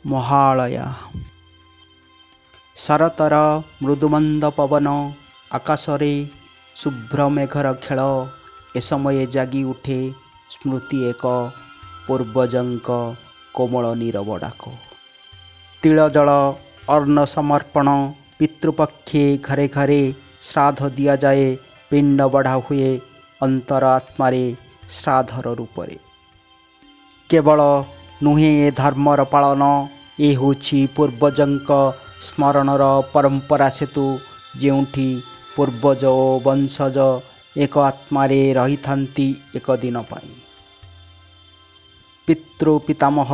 ମହାଳୟା। ଶରତର ମୃଦୁମନ୍ଦ ପବନ, ଆକାଶରେ ଶୁଭ୍ର ମେଘର ଖେଳ। ଏ ସମୟରେ ଜାଗି ଉଠେ ସ୍ମୃତି ଏକ ପୂର୍ବଜଙ୍କ କୋମଳ ନୀରବ ଡାକ। ତିଳଜଳ ଅନ୍ନ ସମର୍ପଣ, ପିତୃପକ୍ଷେ ଘରେ ଘରେ ଶ୍ରାଦ୍ଧ ଦିଆଯାଏ। ପିଣ୍ଡ ବଢ଼ା ହୁଏ ଅନ୍ତର ଆତ୍ମାରେ ଶ୍ରାଦ୍ଧର ରୂପରେ। କେବଳ ନୁହେଁ ଏ ଧର୍ମର ପାଳନ, ଏ ହେଉଛି ପୂର୍ବଜଙ୍କ ସ୍ମରଣର ପରମ୍ପରା ସେତୁ, ଯେଉଁଠି ପୂର୍ବଜ ଓ ବଂଶଜ ଏକ ଆତ୍ମାରେ ରହିଥାନ୍ତି ଏକ ଦିନ ପାଇଁ। ପିତୃ ପିତାମହ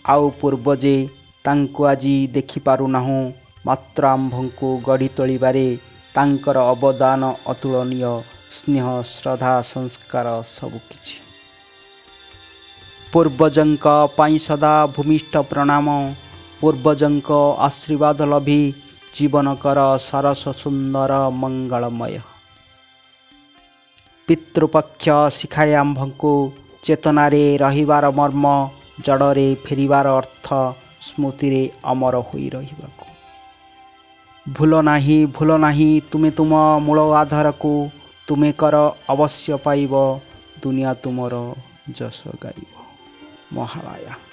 ଆଉ ପୂର୍ବଜେ, ତାଙ୍କୁ ଆଜି ଦେଖିପାରୁନାହୁଁ, ମାତ୍ର ଆମ୍ଭଙ୍କୁ ଗଢ଼ି ତୋଳିବାରେ ତାଙ୍କର ଅବଦାନ ଅତୁଳନୀୟ। ସ୍ନେହ, ଶ୍ରଦ୍ଧା, ସଂସ୍କାର ସବୁକିଛି ପୂର୍ବଜଙ୍କ ପାଇଁ ସଦା ଭୂମିଷ୍ଠ ପ୍ରଣାମ। ପୂର୍ବଜଙ୍କ ଆଶୀର୍ବାଦ ଲଭି ଜୀବନ କର ସରସ ସୁନ୍ଦର ମଙ୍ଗଳମୟ। ପିତୃପକ୍ଷ ଶିଖାଏ ଆମ୍ଭଙ୍କୁ ଚେତନାରେ ରହିବାର ମର୍ମ, ଜଡ଼ରେ ଫେରିବାର ଅର୍ଥ, ସ୍ମୃତିରେ ଅମର ହୋଇ ରହିବାକୁ। ଭୁଲ ନାହିଁ ତୁମେ ତୁମ ମୂଳ ଆଧାରକୁ, ତୁମେ କର ଅବଶ୍ୟ ପାଇବ, ଦୁନିଆ ତୁମର ଯଶ ଗାଇବ। ମହାଳୟା।